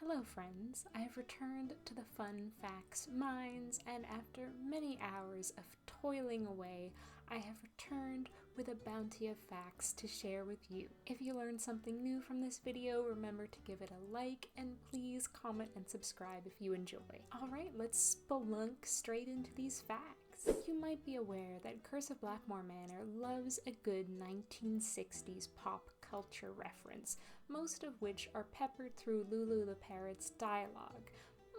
Hello friends, I have returned to the fun facts mines, and after many hours of toiling away, I have returned with a bounty of facts to share with you. If you learned something new from this video, remember to give it a like, and please comment and subscribe if you enjoy. Alright, let's spelunk straight into these facts. You might be aware that Curse of Blackmore Manor loves a good 1960s pop culture reference, most of which are peppered through Lulu the Parrot's dialogue,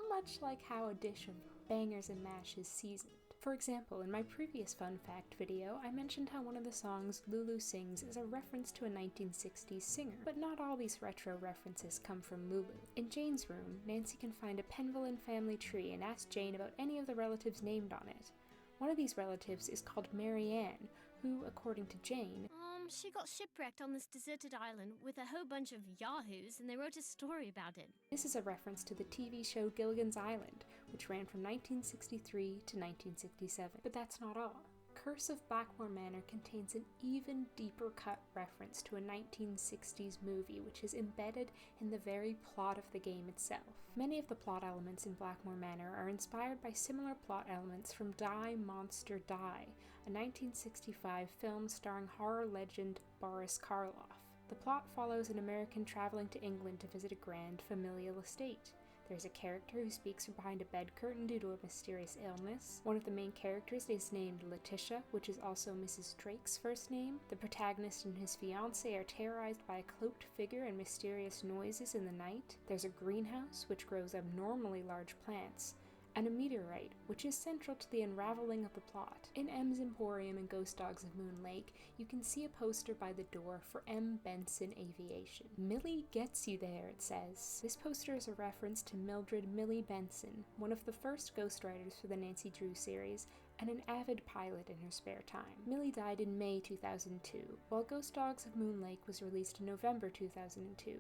much like how a dish of bangers and mash is seasoned. For example, in my previous fun fact video, I mentioned how one of the songs Lulu sings is a reference to a 1960s singer, but not all these retro references come from Lulu. In Jane's room, Nancy can find a Penvillin family tree and ask Jane about any of the relatives named on it. One of these relatives is called Mary Ann, who, according to Jane, she got shipwrecked on this deserted island with a whole bunch of yahoos, and they wrote a story about it. This is a reference to the TV show Gilligan's Island, which ran from 1963 to 1967. But that's not all. Curse of Blackmore Manor contains an even deeper cut reference to a 1960s movie which is embedded in the very plot of the game itself. Many of the plot elements in Blackmore Manor are inspired by similar plot elements from Die Monster Die, a 1965 film starring horror legend Boris Karloff. The plot follows an American traveling to England to visit a grand familial estate. There's a character who speaks from behind a bed curtain due to a mysterious illness. One of the main characters is named Letitia, which is also Mrs. Drake's first name. The protagonist and his fiancée are terrorized by a cloaked figure and mysterious noises in the night. There's a greenhouse, which grows abnormally large plants, and a meteorite, which is central to the unraveling of the plot. In M's Emporium and Ghost Dogs of Moon Lake, you can see a poster by the door for M. Benson Aviation. Millie gets you there, it says. This poster is a reference to Mildred Millie Benson, one of the first ghostwriters for the Nancy Drew series, and an avid pilot in her spare time. Millie died in May 2002, while Ghost Dogs of Moon Lake was released in November 2002,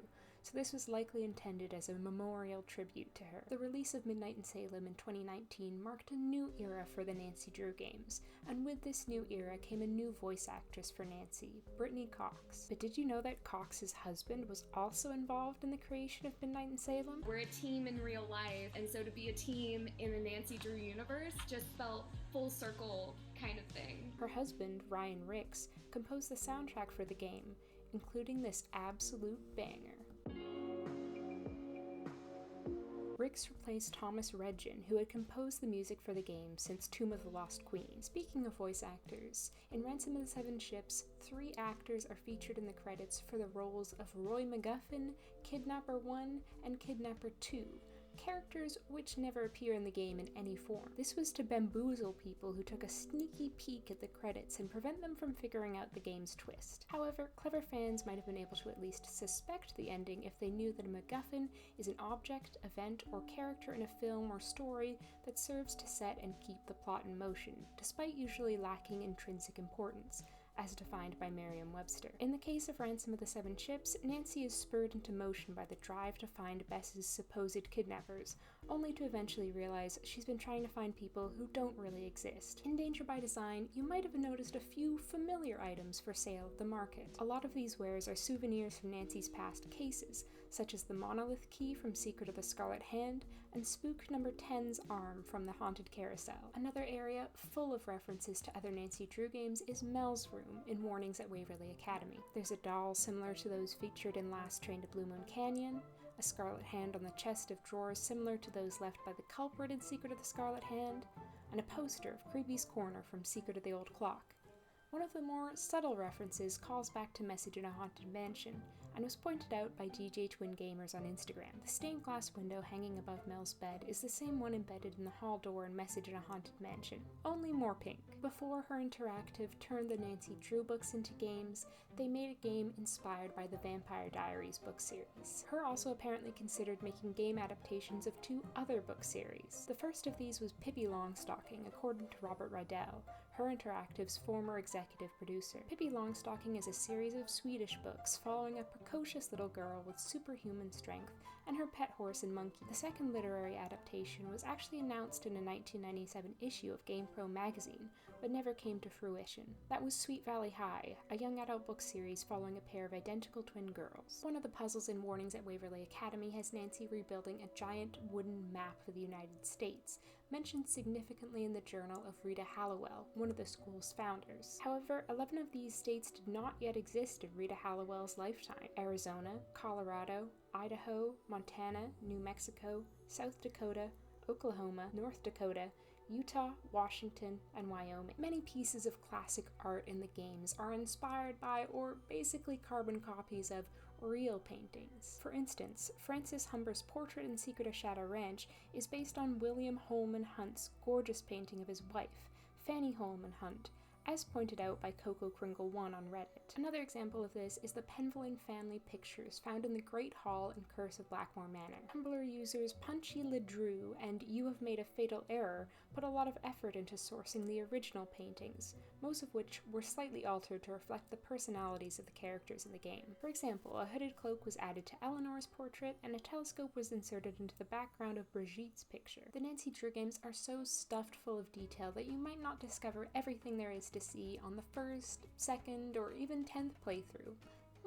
so this was likely intended as a memorial tribute to her. The release of Midnight in Salem in 2019 marked a new era for the Nancy Drew games, and with this new era came a new voice actress for Nancy, Brittany Cox. But did you know that Cox's husband was also involved in the creation of Midnight in Salem? We're a team in real life, and so to be a team in the Nancy Drew universe just felt full circle kind of thing. Her husband, Ryan Ricks, composed the soundtrack for the game, including this absolute banger. Ricks replaced Thomas Redgen, who had composed the music for the game since Tomb of the Lost Queen. Speaking of voice actors, in Ransom of the Seven Ships, 3 actors are featured in the credits for the roles of Roy MacGuffin, Kidnapper 1, and Kidnapper 2, characters which never appear in the game in any form. This was to bamboozle people who took a sneaky peek at the credits and prevent them from figuring out the game's twist. However, clever fans might have been able to at least suspect the ending if they knew that a MacGuffin is an object, event, or character in a film or story that serves to set and keep the plot in motion, despite usually lacking intrinsic importance, as defined by Merriam-Webster. In the case of Ransom of the Seven Ships, Nancy is spurred into motion by the drive to find Bess's supposed kidnappers, only to eventually realize she's been trying to find people who don't really exist. In Danger by Design, you might have noticed a few familiar items for sale at the market. A lot of these wares are souvenirs from Nancy's past cases, such as the monolith key from Secret of the Scarlet Hand, and Spook No. 10's arm from the Haunted Carousel. Another area full of references to other Nancy Drew games is Mel's room in Warnings at Waverly Academy. There's a doll similar to those featured in Last Train to Blue Moon Canyon, a scarlet hand on the chest of drawers similar to those left by the culprit in Secret of the Scarlet Hand, and a poster of Creepy's Corner from Secret of the Old Clock. One of the more subtle references calls back to Message in a Haunted Mansion, and was pointed out by DJ Twin Gamers on Instagram. The stained glass window hanging above Mel's bed is the same one embedded in the hall door in Message in a Haunted Mansion, only more pink. Before Her Interactive turned the Nancy Drew books into games, they made a game inspired by the Vampire Diaries book series. Her also apparently considered making game adaptations of 2 other book series. The first of these was Pippi Longstocking, according to Robert Rydell. her Interactive's former executive producer. Pippi Longstocking is a series of Swedish books following a precocious little girl with superhuman strength and her pet horse and monkey. The second literary adaptation was actually announced in a 1997 issue of GamePro magazine, but never came to fruition. That was Sweet Valley High, a young adult book series following a pair of identical twin girls. One of the puzzles in Warnings at Waverly Academy has Nancy rebuilding a giant wooden map of the United States, mentioned significantly in the journal of Rita Hallowell, one of the school's founders. However, 11 of these states did not yet exist in Rita Hallowell's lifetime: Arizona, Colorado, Idaho, Montana, New Mexico, South Dakota, Oklahoma, North Dakota, Utah, Washington, and Wyoming. Many pieces of classic art in the games are inspired by or basically carbon copies of real paintings. For instance, Francis Humber's portrait in Secret of Shadow Ranch is based on William Holman Hunt's gorgeous painting of his wife, Fanny Holman Hunt, as pointed out by Coco Kringle 1 on Reddit. Another example of this is the Penvillin family pictures found in the Great Hall in Curse of Blackmore Manor. Tumblr users Punchy Ledrew and You Have Made a Fatal Error put a lot of effort into sourcing the original paintings, most of which were slightly altered to reflect the personalities of the characters in the game. For example, a hooded cloak was added to Eleanor's portrait, and a telescope was inserted into the background of Brigitte's picture. The Nancy Drew games are so stuffed full of detail that you might not discover everything there is to see on the first, second, or even 10th playthrough,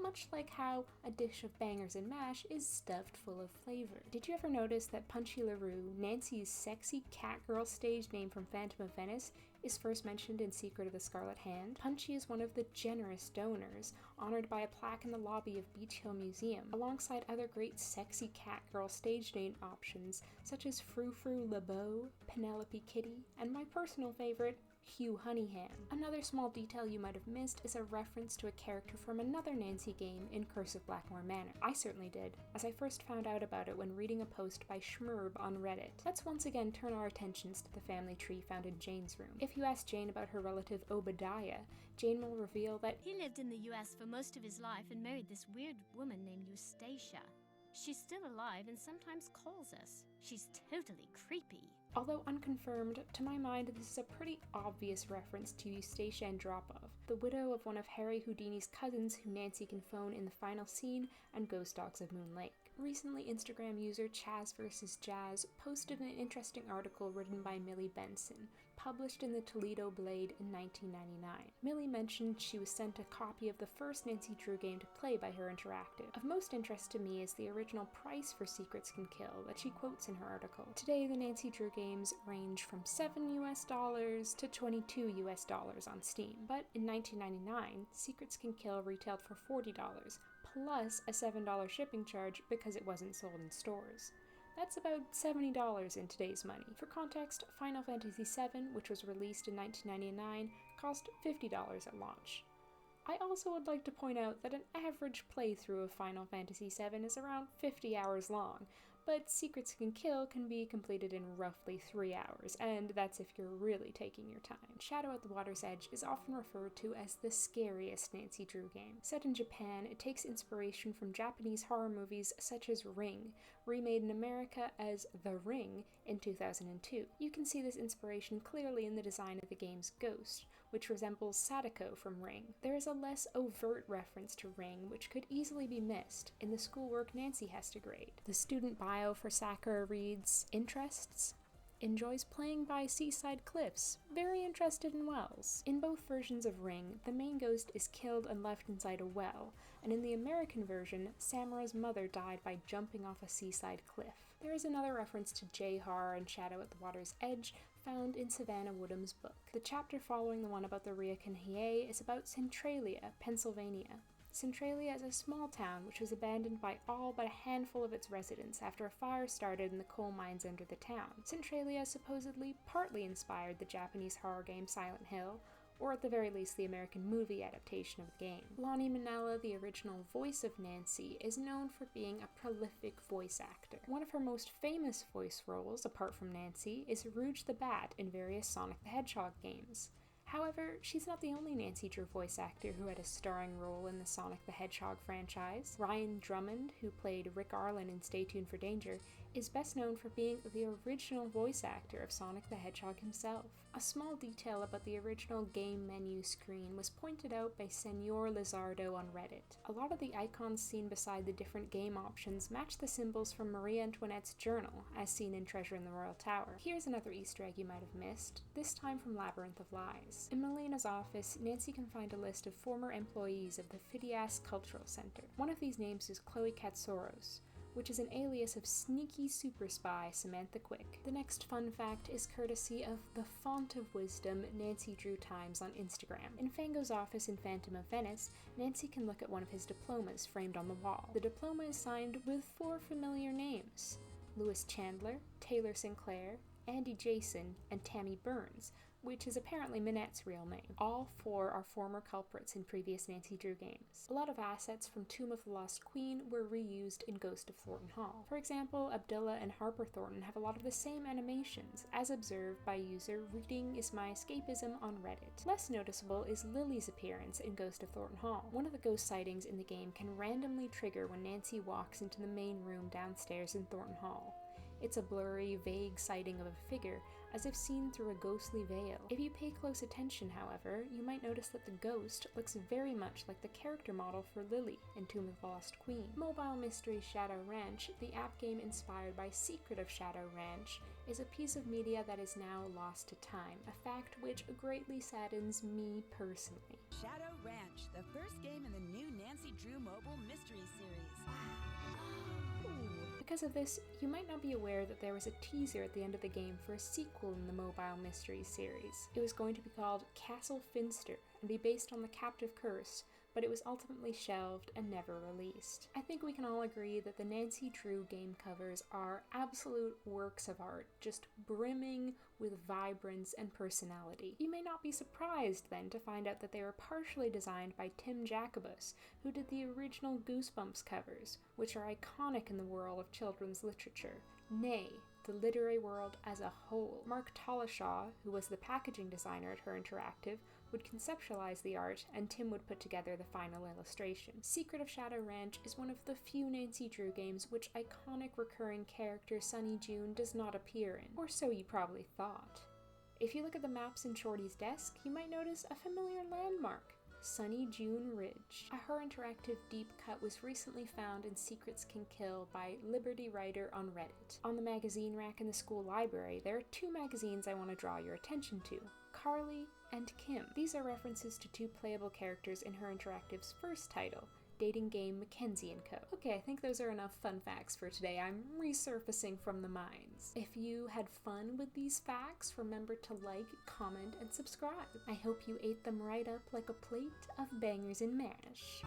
much like how a dish of bangers and mash is stuffed full of flavor. Did you ever notice that Punchy LaRue, Nancy's sexy catgirl stage name from Phantom of Venice, is first mentioned in Secret of the Scarlet Hand? Punchy is one of the generous donors, honored by a plaque in the lobby of Beach Hill Museum, alongside other great sexy catgirl stage name options such as Frou Frou LeBeau, Penelope Kitty, and my personal favorite, Hugh Honeyham. Another small detail you might have missed is a reference to a character from another Nancy game in Curse of Blackmore Manor. I certainly did, as I first found out about it when reading a post by Schmurb on Reddit. Let's once again turn our attentions to the family tree found in Jane's room. If you ask Jane about her relative Obadiah, Jane will reveal that He lived in the US for most of his life and married this weird woman named Eustacia. She's still alive and sometimes calls us. She's totally creepy. although unconfirmed, to my mind this is a pretty obvious reference to Eustacia Andropov, the widow of one of Harry Houdini's cousins who Nancy can phone in the final scene and Ghost Dogs of Moon Lake. Recently, Instagram user Chaz vs. Jazz posted an interesting article written by Millie Benson, published in the Toledo Blade in 1999. Millie mentioned she was sent a copy of the first Nancy Drew game to play by her Interactive. Of most interest to me is the original price for Secrets Can Kill that she quotes in her article. Today, the Nancy Drew games range from $7 US to $22 US on Steam, but in 1999, Secrets Can Kill retailed for $40, plus a $7 shipping charge because it wasn't sold in stores. That's about $70 in today's money. For context, Final Fantasy VII, which was released in 1999, cost $50 at launch. I also would like to point out that an average playthrough of Final Fantasy VII is around 50 hours long, but Secrets Can Kill can be completed in roughly 3 hours, and that's if you're really taking your time. Shadow at the Water's Edge is often referred to as the scariest Nancy Drew game. Set in Japan, it takes inspiration from Japanese horror movies such as Ring, remade in America as The Ring in 2002. You can see this inspiration clearly in the design of the game's ghost, which resembles Sadako from Ring. There is a less overt reference to Ring, which could easily be missed in the schoolwork Nancy has to grade. The student bio for Sakura reads, interests? Enjoys playing by seaside cliffs, very interested in wells. In both versions of Ring, the main ghost is killed and left inside a well, and in the American version, Samura's mother died by jumping off a seaside cliff. There is another reference to J-Horror and Shadow at the Water's Edge found in Savannah Woodham's book. The chapter following the one about the Ryokan Hiei is about Centralia, Pennsylvania. Centralia is a small town which was abandoned by all but a handful of its residents after a fire started in the coal mines under the town. Centralia supposedly partly inspired the Japanese horror game Silent Hill, or at the very least the American movie adaptation of the game. Lonnie Minella, the original voice of Nancy, is known for being a prolific voice actor. One of her most famous voice roles, apart from Nancy, is Rouge the Bat in various Sonic the Hedgehog games. However, she's not the only Nancy Drew voice actor who had a starring role in the Sonic the Hedgehog franchise. Ryan Drummond, who played Rick Arlen in Stay Tuned for Danger, is best known for being the original voice actor of Sonic the Hedgehog himself. A small detail about the original game menu screen was pointed out by Senor Lizardo on Reddit. A lot of the icons seen beside the different game options match the symbols from Marie Antoinette's journal, as seen in Treasure in the Royal Tower. Here's another Easter egg you might have missed, this time from Labyrinth of Lies. In Melina's office, Nancy can find a list of former employees of the Phidias Cultural Center. One of these names is Chloe Katsoros, which is an alias of sneaky super spy Samantha Quick. The next fun fact is courtesy of the font of wisdom Nancy Drew Times on Instagram. In Fango's office in Phantom of Venice, Nancy can look at one of his diplomas framed on the wall. The diploma is signed with 4 familiar names: Lewis Chandler, Taylor Sinclair, Andy Jason, and Tammy Burns, which is apparently Minette's real name. All 4 are former culprits in previous Nancy Drew games. A lot of assets from Tomb of the Lost Queen were reused in Ghost of Thornton Hall. For example, Abdullah and Harper Thornton have a lot of the same animations, as observed by user Reading Is My Escapism on Reddit. Less noticeable is Lily's appearance in Ghost of Thornton Hall. One of the ghost sightings in the game can randomly trigger when Nancy walks into the main room downstairs in Thornton Hall. It's a blurry, vague sighting of a figure, as if seen through a ghostly veil. If you pay close attention, however, you might notice that the ghost looks very much like the character model for Lily in Tomb of the Lost Queen. Mobile Mystery Shadow Ranch, the app game inspired by Secret of Shadow Ranch, is a piece of media that is now lost to time, a fact which greatly saddens me personally. Shadow Ranch, the first game in the new Nancy Drew mobile mystery series. Because of this, you might not be aware that there was a teaser at the end of the game for a sequel in the Mobile Mysteries series. It was going to be called Castle Finster and be based on the Captive Curse, but it was ultimately shelved and never released. I think we can all agree that the Nancy Drew game covers are absolute works of art, just brimming with vibrance and personality. You may not be surprised then to find out that they were partially designed by Tim Jacobus, who did the original Goosebumps covers, which are iconic in the world of children's literature, nay, the literary world as a whole. Mark Tolleshaw, who was the packaging designer at Her Interactive, would conceptualize the art, and Tim would put together the final illustration. Secret of Shadow Ranch is one of the few Nancy Drew games which iconic recurring character Sunny June does not appear in, or so you probably thought. If you look at the maps in Shorty's desk, you might notice a familiar landmark, Sunny June Ridge. A Her Interactive deep cut was recently found in Secrets Can Kill by Liberty Writer on Reddit. On the magazine rack in the school library, there are 2 magazines I want to draw your attention to: Carly and Kim. These are references to 2 playable characters in Her Interactive's first title, dating game Mackenzie & Co. Okay, I think those are enough fun facts for today. I'm resurfacing from the mines. If you had fun with these facts, remember to like, comment, and subscribe. I hope you ate them right up like a plate of bangers and mash.